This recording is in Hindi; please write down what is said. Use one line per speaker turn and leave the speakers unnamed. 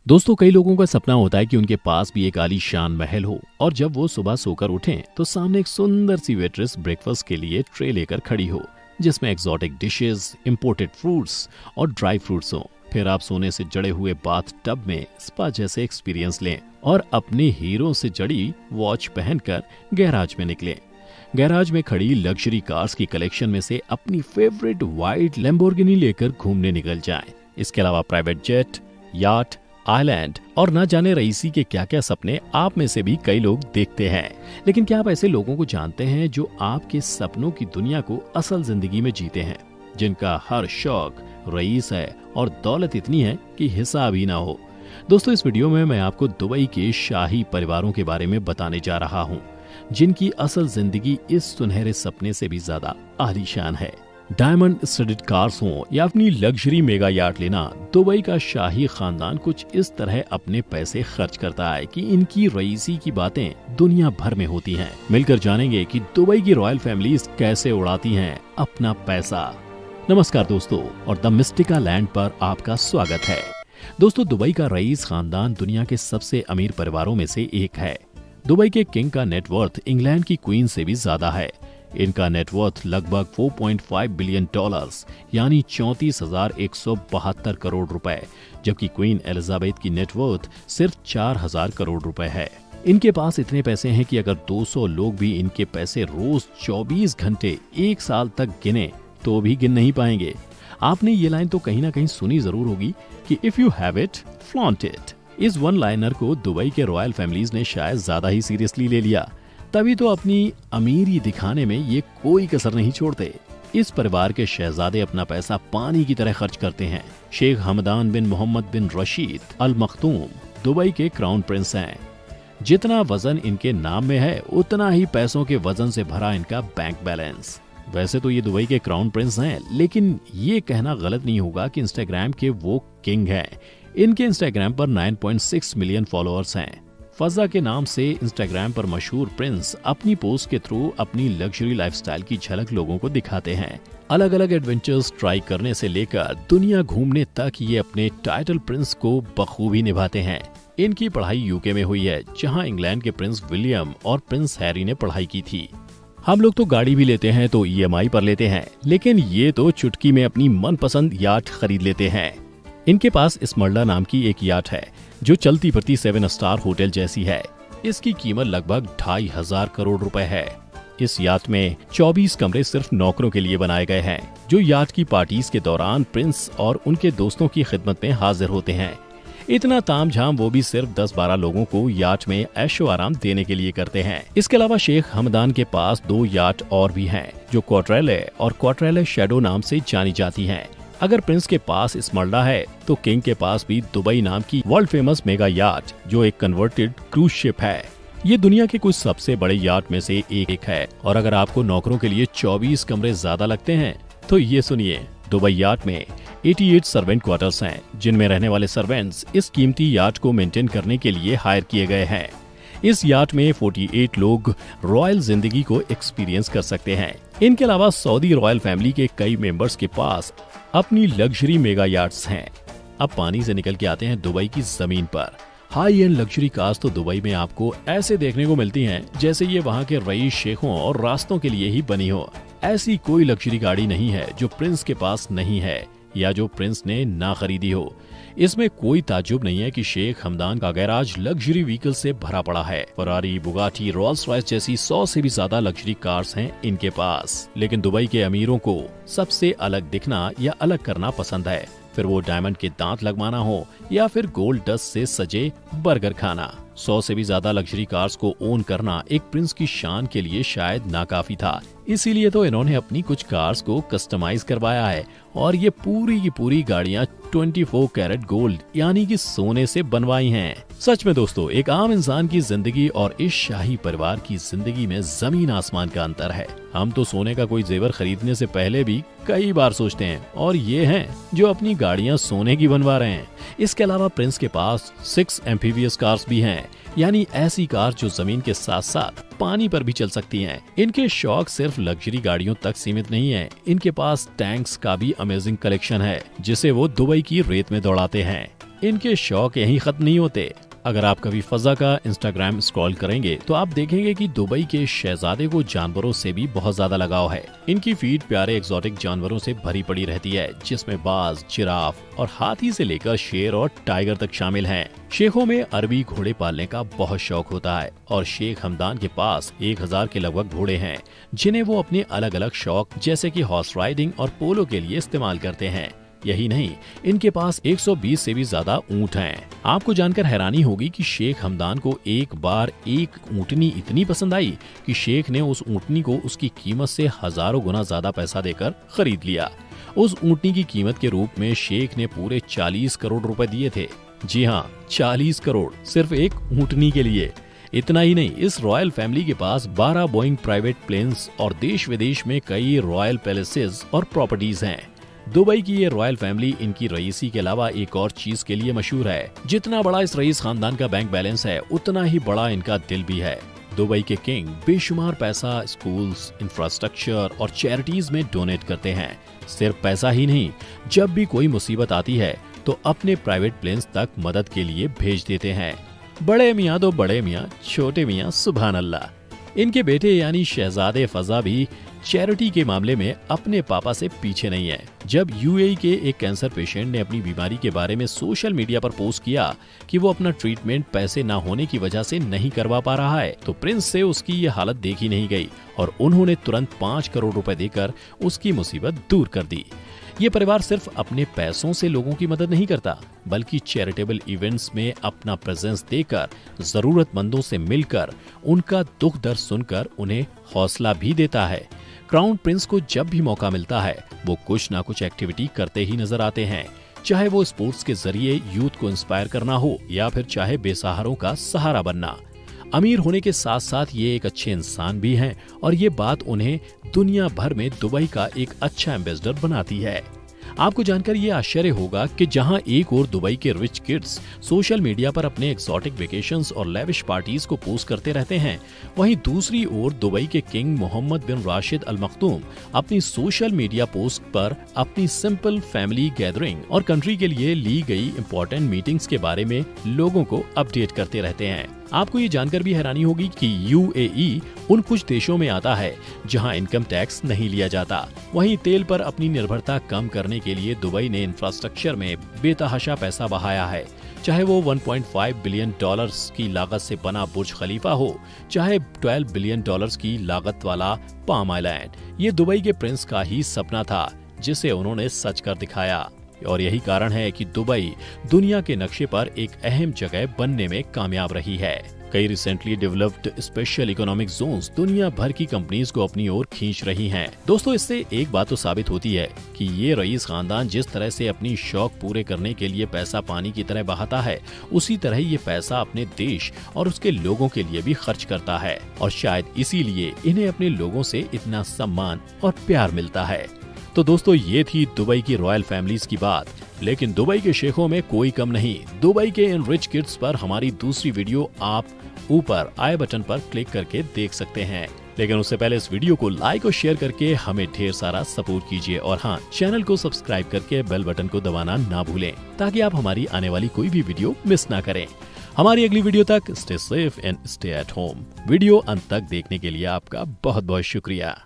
दोस्तों, कई लोगों का सपना होता है कि उनके पास भी एक आलीशान महल हो और जब वो सुबह सोकर उठें तो सामने एक सुंदर सी वेट्रेस ब्रेकफास्ट के लिए ट्रे लेकर खड़ी हो जिसमें एक्सोटिक डिशेस, इंपोर्टेड फ्रूट्स और ड्राई फ्रूट्स हो। फिर आप सोने से जड़े हुए बाथ टब में स्पा जैसे एक्सपीरियंस लें और अपने हीरो से जड़ी वॉच पहनकर गैराज में निकलें। गैराज में खड़ी लग्जरी कार्स की कलेक्शन में से अपनी फेवरेट वाइट लैम्बोर्गिनी लेकर घूमने निकल जाएं। इसके अलावा प्राइवेट जेट, याट, आइलैंड और ना जाने रईसी के क्या क्या सपने आप में से भी कई लोग देखते हैं। लेकिन क्या आप ऐसे लोगों को जानते हैं जो आपके सपनों की दुनिया को असल जिंदगी में जीते हैं, जिनका हर शौक रईस है और दौलत इतनी है कि हिसाब ही ना हो। दोस्तों, इस वीडियो में मैं आपको दुबई के शाही परिवारों के बारे में बताने जा रहा हूँ, जिनकी असल जिंदगी इस सुनहरे सपने से भी ज्यादा आलीशान है। डायमंड स्टडड कार्स हो या अपनी लग्जरी मेगा यार्ड लेना, दुबई का शाही खानदान कुछ इस तरह अपने पैसे खर्च करता है कि इनकी रईसी की बातें दुनिया भर में होती हैं। मिलकर जानेंगे कि दुबई की रॉयल फैमिलीज कैसे उड़ाती हैं अपना पैसा। नमस्कार दोस्तों, और द मिस्टिका लैंड पर आपका स्वागत है। दोस्तों, दुबई का रईस खानदान दुनिया के सबसे अमीर परिवारों में से एक है। दुबई के किंग का नेटवर्थ इंग्लैंड की क्वीन से भी ज्यादा है। इनका नेटवर्थ लगभग 4.5 बिलियन डॉलर्स यानी 34,172 करोड़ रुपए, जबकि क्वीन एलिजाबेथ की नेटवर्थ सिर्फ 4,000 करोड़ रुपए है। इनके पास इतने पैसे हैं कि अगर 200 लोग भी इनके पैसे रोज 24 घंटे एक साल तक गिने तो भी गिन नहीं पाएंगे। आपने ये लाइन तो कहीं ना कहीं सुनी जरूर होगी कि if you have it, flaunt it. इस वन लाइनर को दुबई के रॉयल फैमिलीज ने शायद ज्यादा ही सीरियसली ले लिया, तभी तो अपनी अमीरी दिखाने में ये कोई कसर नहीं छोड़ते। इस परिवार के शहजादे अपना पैसा पानी की तरह खर्च करते हैं। शेख हमदान बिन मोहम्मद बिन रशीद अल मखतूम दुबई के क्राउन प्रिंस हैं। जितना वजन इनके नाम में है, उतना ही पैसों के वजन से भरा इनका बैंक बैलेंस। वैसे तो ये दुबई के क्राउन प्रिंस हैं, लेकिन ये कहना गलत नहीं होगा कि इंस्टाग्राम के वो किंग हैं। इनके इंस्टाग्राम पर 9.6 मिलियन फॉलोअर्स हैं। फजा के नाम से इंस्टाग्राम पर मशहूर प्रिंस अपनी पोस्ट के थ्रू अपनी लग्जरी लाइफस्टाइल की झलक लोगों को दिखाते हैं। अलग अलग एडवेंचर्स ट्राई करने से लेकर दुनिया घूमने तक ये अपने टाइटल प्रिंस को बखूबी निभाते हैं। इनकी पढ़ाई यूके में हुई है, जहां इंग्लैंड के प्रिंस विलियम और प्रिंस हैरी ने पढ़ाई की थी। हम लोग तो गाड़ी भी लेते हैं तो EMI पर लेते हैं, लेकिन ये तो चुटकी में अपनी मनपसंद याट खरीद लेते हैं। इनके पास स्मरला नाम की एक याट है जो चलती फिरती 7 स्टार होटल जैसी है। इसकी कीमत लगभग 2,500 करोड़ रुपए है। इस याट में 24 कमरे सिर्फ नौकरों के लिए बनाए गए हैं, जो याट की पार्टीज के दौरान प्रिंस और उनके दोस्तों की खिदमत में हाजिर होते हैं। इतना तामझाम वो भी सिर्फ 10-12 लोगों को याट में ऐशो आराम देने के लिए करते हैं। इसके अलावा शेख हमदान के पास 2 याट और भी हैं, जो क्वार्ट्रेले और क्वार्ट्रेले शैडो नाम से जानी जाती हैं। अगर प्रिंस के पास स्मरला है तो किंग के पास भी दुबई नाम की वर्ल्ड फेमस मेगा याट, जो एक कन्वर्टेड क्रूज शिप है। ये दुनिया के कुछ सबसे बड़े याट में से एक है। और अगर आपको नौकरों के लिए 24 कमरे ज्यादा लगते हैं तो ये सुनिए, दुबई याट में 88 सर्वेंट क्वार्टर्स हैं, जिनमें रहने वाले सर्वेंट्स इस कीमती याट को मेंटेन करने के लिए हायर किए गए हैं। इस याट में 48 लोग रॉयल जिंदगी को एक्सपीरियंस कर सकते हैं। इनके अलावा सऊदी रॉयल फैमिली के कई मेंबर्स के पास अपनी लग्जरी मेगा याट्स हैं। अब पानी से निकल के आते हैं दुबई की जमीन पर। हाई एंड लग्जरी कार्स तो दुबई में आपको ऐसे देखने को मिलती हैं जैसे ये वहाँ के रईस शेखों और रास्तों के लिए ही बनी हो। ऐसी कोई लग्जरी गाड़ी नहीं है जो प्रिंस के पास नहीं है या जो प्रिंस ने ना खरीदी हो। इसमें कोई ताज्जुब नहीं है कि शेख हमदान का गैराज लग्जरी व्हीकल से भरा पड़ा है। फरारी, बुगाटी, रोल्स रॉयस जैसी 100 से भी ज्यादा लग्जरी कार्स हैं इनके पास। लेकिन दुबई के अमीरों को सबसे अलग दिखना या अलग करना पसंद है, फिर वो डायमंड के दांत लगवाना हो या फिर गोल्ड डस्ट से सजे बर्गर खाना। 100 से भी ज्यादा लग्जरी कार्स को ओन करना एक प्रिंस की शान के लिए शायद नाकाफी था। इसीलिए तो इन्होंने अपनी कुछ कार्स को कस्टमाइज करवाया है और ये पूरी की पूरी गाड़ियां 24 कैरेट गोल्ड यानी कि सोने से बनवाई हैं। सच में दोस्तों, एक आम इंसान की जिंदगी और इस शाही परिवार की जिंदगी में जमीन आसमान का अंतर है। हम तो सोने का कोई जेवर खरीदने से पहले भी कई बार सोचते हैं, और ये हैं जो अपनी गाड़ियां सोने की बनवा रहे हैं। इसके अलावा प्रिंस के पास 6 एम्फीबियस कार्स भी हैं, यानी ऐसी कार जो जमीन के साथ साथ पानी पर भी चल सकती हैं। इनके शौक सिर्फ लग्जरी गाड़ियों तक सीमित नहीं है, इनके पास टैंक्स का भी अमेजिंग कलेक्शन है, जिसे वो दुबई की रेत में दौड़ाते हैं। इनके शौक यहीं खत्म नहीं होते। अगर आप कभी फजा का इंस्टाग्राम स्क्रॉल करेंगे तो आप देखेंगे कि दुबई के शहजादे को जानवरों से भी बहुत ज्यादा लगाव है। इनकी फीड प्यारे एक्सोटिक जानवरों से भरी पड़ी रहती है, जिसमें बाज, जिराफ और हाथी से लेकर शेर और टाइगर तक शामिल हैं। शेखों में अरबी घोड़े पालने का बहुत शौक होता है और शेख हमदान के पास 1000 के लगभग घोड़े हैं, जिन्हें वो अपने अलग अलग शौक जैसे कि हॉर्स राइडिंग और पोलो के लिए इस्तेमाल करते हैं। यही नहीं, इनके पास 120 से भी ज्यादा ऊंट हैं। आपको जानकर हैरानी होगी कि शेख हमदान को एक बार एक ऊंटनी इतनी पसंद आई कि शेख ने उस ऊंटनी को उसकी कीमत से हजारों गुना ज्यादा पैसा देकर खरीद लिया। उस ऊंटनी की कीमत के रूप में शेख ने पूरे 40 करोड़ रुपए दिए थे। जी हाँ, 40 करोड़ सिर्फ एक ऊंटनी के लिए। इतना ही नहीं, इस रॉयल फैमिली के पास 12 बोइंग प्राइवेट प्लेन्स और देश विदेश में कई रॉयल पैलेसेस और प्रॉपर्टीज हैं। दुबई की ये रॉयल फैमिली इनकी रईसी के अलावा एक और चीज के लिए मशहूर है। जितना बड़ा इस रईस खानदान का बैंक बैलेंस है, उतना ही बड़ा इनका दिल भी है। दुबई के किंग बेशुमार पैसा स्कूल्स, इंफ्रास्ट्रक्चर और चैरिटीज में डोनेट करते हैं। सिर्फ पैसा ही नहीं, जब भी कोई मुसीबत आती है तो अपने प्राइवेट प्लेन्स तक मदद के लिए भेज देते हैं। बड़े मियाँ तो बड़े मियाँ, छोटे मियाँ सुभान अल्लाह। इनके बेटे यानी शहजादे फजा भी चैरिटी के मामले में अपने पापा से पीछे नहीं है। जब यूएई के एक कैंसर पेशेंट ने अपनी बीमारी के बारे में सोशल मीडिया पर पोस्ट किया कि वो अपना ट्रीटमेंट पैसे न होने की वजह से नहीं करवा पा रहा है, तो प्रिंस से उसकी ये हालत देखी नहीं गई और उन्होंने तुरंत 5 करोड़ रुपए देकर उसकी मुसीबत दूर कर दी। ये परिवार सिर्फ अपने पैसों से लोगों की मदद नहीं करता, बल्कि चैरिटेबल इवेंट्स में अपना प्रेजेंस देकर, जरूरतमंदों से मिलकर, उनका दुख दर्द सुनकर उन्हें हौसला भी देता है। क्राउन प्रिंस को जब भी मौका मिलता है, वो कुछ ना कुछ एक्टिविटी करते ही नजर आते हैं, चाहे वो स्पोर्ट्स के जरिए यूथ को इंस्पायर करना हो या फिर चाहे बेसहारों का सहारा बनना। अमीर होने के साथ साथ ये एक अच्छे इंसान भी हैं और ये बात उन्हें दुनिया भर में दुबई का एक अच्छा एम्बेसडर बनाती है। आपको जानकर ये आश्चर्य होगा कि जहां एक ओर दुबई के रिच किड्स सोशल मीडिया पर अपने एक्सोटिक वेकेशंस और लेविश पार्टीज को पोस्ट करते रहते हैं, वहीं दूसरी ओर दुबई के किंग मोहम्मद बिन राशिद अल मखदूम अपनी सोशल मीडिया पोस्ट पर अपनी सिंपल फैमिली गैदरिंग और कंट्री के लिए ली गई इंपॉर्टेंट मीटिंग्स के बारे में लोगों को अपडेट करते रहते हैं। आपको ये जानकर भी हैरानी होगी कि यूएई उन कुछ देशों में आता है जहां इनकम टैक्स नहीं लिया जाता। वहीं तेल पर अपनी निर्भरता कम करने के लिए दुबई ने इंफ्रास्ट्रक्चर में बेतहाशा पैसा बहाया है, चाहे वो 1.5 बिलियन डॉलर्स की लागत से बना बुर्ज खलीफा हो, चाहे 12 बिलियन डॉलर्स की लागत वाला पाम आइलैंड। ये दुबई के प्रिंस का ही सपना था, जिसे उन्होंने सच कर दिखाया और यही कारण है कि दुबई दुनिया के नक्शे पर एक अहम जगह बनने में कामयाब रही है। कई recently developed special economic zones दुनिया भर की कंपनीज को अपनी ओर खींच रही हैं। दोस्तों, इससे एक बात तो साबित होती है कि ये रईस खानदान जिस तरह से अपनी शौक पूरे करने के लिए पैसा पानी की तरह बहाता है, उसी तरह ये पैसा अपने देश और उसके लोगों के लिए भी खर्च करता है और शायद इसीलिए इन्हें अपने लोगों से इतना सम्मान और प्यार मिलता है। तो दोस्तों, ये थी दुबई की रॉयल फैमिलीज की बात, लेकिन दुबई के शेखों में कोई कम नहीं। दुबई के इन रिच किड्स पर हमारी दूसरी वीडियो आप ऊपर आई बटन पर क्लिक करके देख सकते हैं। लेकिन उससे पहले इस वीडियो को लाइक और शेयर करके हमें ढेर सारा सपोर्ट कीजिए और हाँ, चैनल को सब्सक्राइब करके बेल बटन को दबाना ना भूलें, ताकि आप हमारी आने वाली कोई भी वीडियो मिस ना करें। हमारी अगली वीडियो तक stay safe and stay at home. Video अंत तक देखने के लिए आपका बहुत बहुत शुक्रिया।